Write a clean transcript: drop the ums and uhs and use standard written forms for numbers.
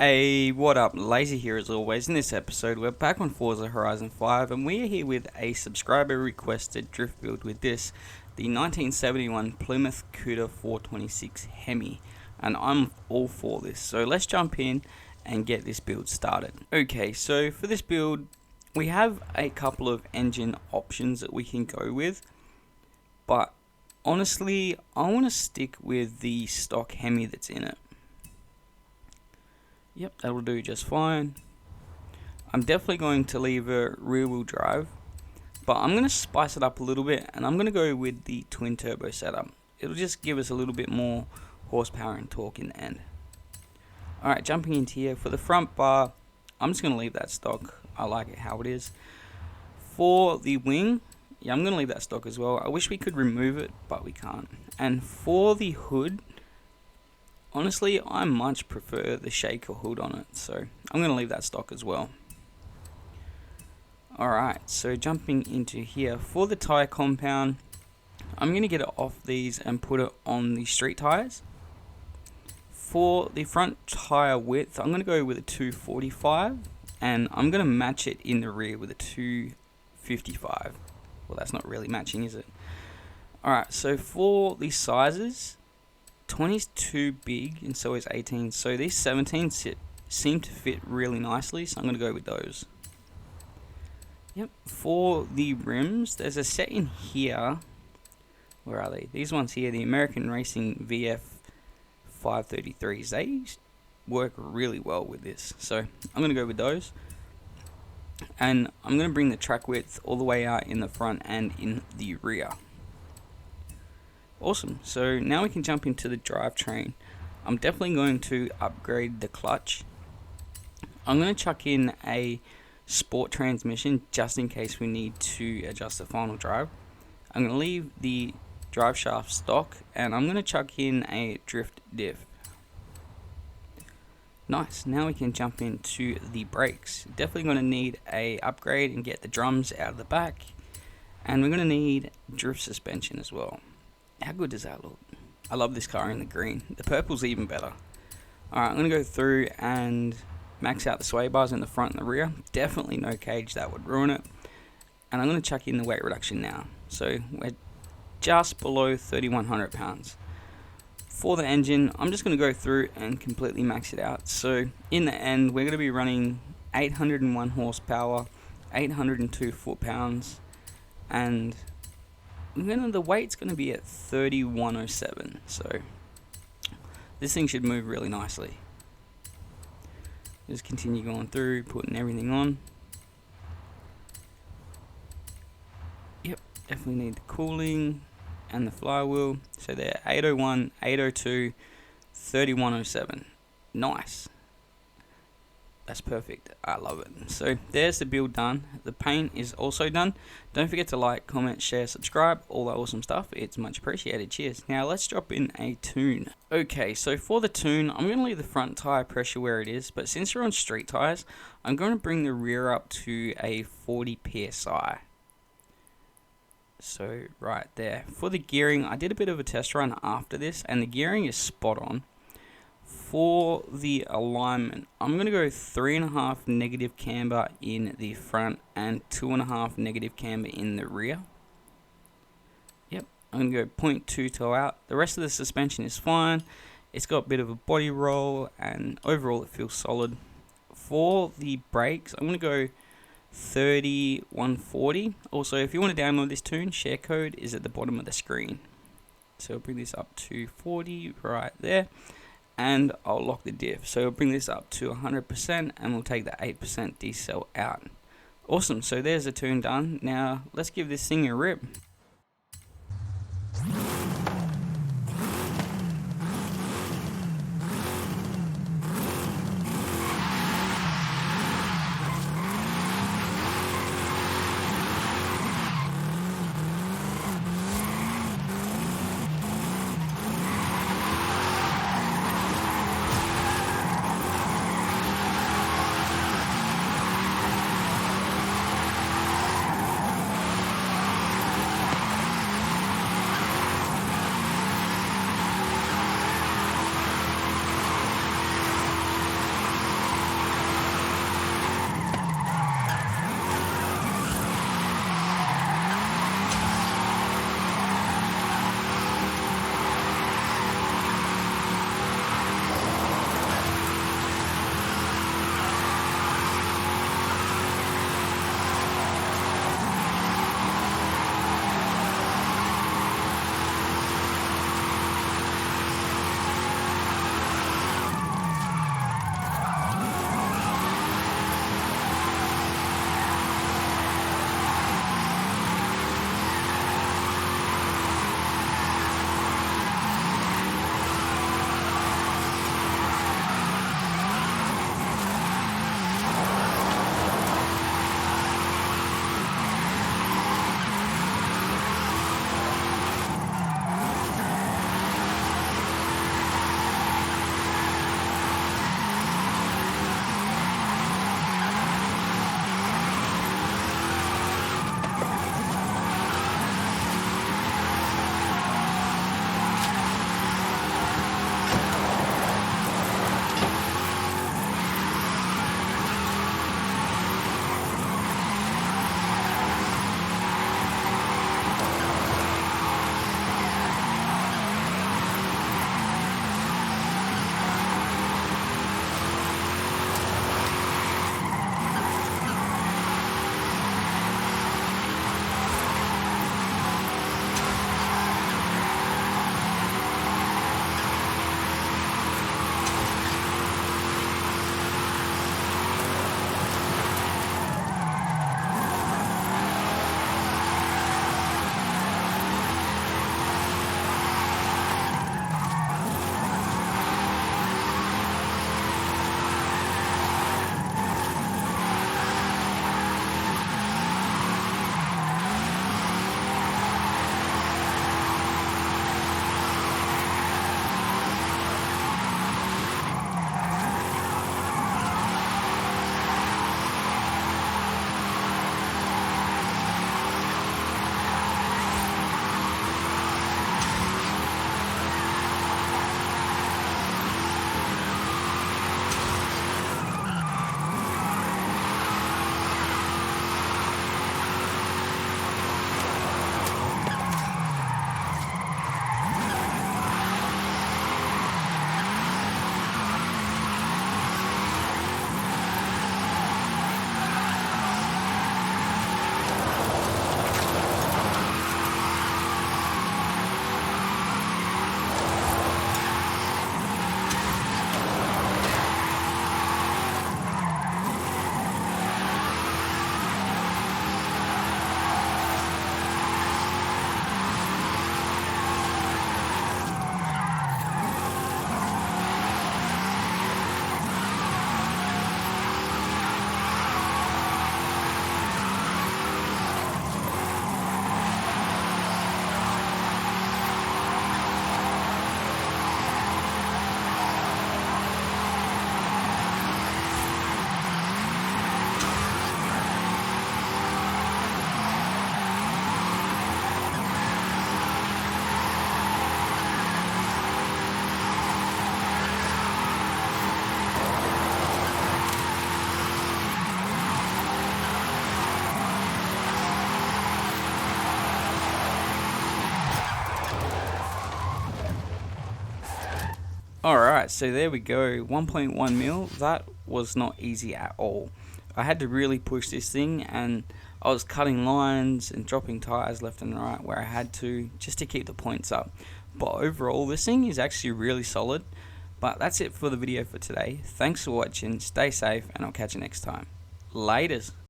Hey, what up? Lazy here as always. In this episode, we're back on Forza Horizon 5, and we are here with a subscriber requested drift build with this, the 1971 Plymouth Cuda 426 Hemi, and I'm all for this. So let's jump in and get this build started. Okay, so for this build, we have a couple of engine options that we can go with, but honestly, I want to stick with the stock Hemi that's in it. Yep, that'll do just fine. I'm definitely going to leave a rear wheel drive, but I'm going to spice it up a little bit, and I'm going to go with the twin turbo setup. It'll just give us a little bit more horsepower and torque in the end. Alright, jumping into here, for the front bar, I'm just going to leave that stock. I like it how it is. For the wing, yeah, I'm going to leave that stock as well. I wish we could remove it, but we can't. And for the hood, honestly, I much prefer the shaker hood on it, so I'm going to leave that stock as well. Alright, so jumping into here, for the tyre compound, I'm going to get it off these and put it on the street tyres. For the front tyre width, I'm going to go with a 245, and I'm going to match it in the rear with a 255. Well, that's not really matching, is it? Alright, so for the sizes, 20 is too big and so is 18, so these 17s seem to fit really nicely, so I'm going to go with those. Yep, for the rims, there's a set in here. Where are they? These ones here, the American Racing VF 533s. They work really well with this, so I'm going to go with those. And I'm going to bring the track width all the way out in the front and in the rear. Awesome, so now we can jump into the drivetrain. I'm definitely going to upgrade the clutch. I'm going to chuck in a sport transmission just in case we need to adjust the final drive. I'm going to leave the drive shaft stock, and I'm going to chuck in a drift diff. Nice, now we can jump into the brakes. Definitely going to need a upgrade and get the drums out of the back, and we're going to need drift suspension as well. How good does that look? I love this car in the green. The purple's even better. Alright, I'm going to go through and max out the sway bars in the front and the rear. Definitely no cage, that would ruin it. And I'm going to chuck in the weight reduction now. So we're just below 3,100 pounds. For the engine, I'm just going to go through and completely max it out. So in the end, we're going to be running 801 horsepower, 802 foot-pounds, and the weight's going to be at 3,107, so this thing should move really nicely. Just continue going through, putting everything on. Yep, definitely need the cooling and the flywheel. So they're 801, 802, 3,107. Nice. That's perfect. I love it. So there's the build done. The paint is also done. Don't forget to like, comment, share, subscribe, all that awesome stuff. It's much appreciated. Cheers. Now let's drop in a tune. Okay, so for the tune, I'm going to leave the front tire pressure where it is, but since we're on street tires, I'm going to bring the rear up to a 40 psi. So right there. For the gearing, I did a bit of a test run after this, and the gearing is spot on. For the alignment, I'm going to go 3.5 negative camber in the front and 2.5 negative camber in the rear. Yep, I'm going to go 0.2 toe out. The rest of the suspension is fine. It's got a bit of a body roll, and overall it feels solid. For the brakes, I'm going to go 30-140. Also, if you want to download this tune, share code is at the bottom of the screen. So I'll bring this up to 40 right there. And I'll lock the diff. So I'll bring this up to 100% and we'll take the 8% decel out. Awesome, so there's the tune done. Now let's give this thing a rip. Alright, so there we go, 1.1 mil. That was not easy at all. I had to really push this thing, and I was cutting lines and dropping tires left and right where I had to, just to keep the points up. But overall, this thing is actually really solid. But that's it for the video for today. Thanks for watching, stay safe, and I'll catch you next time. Laters.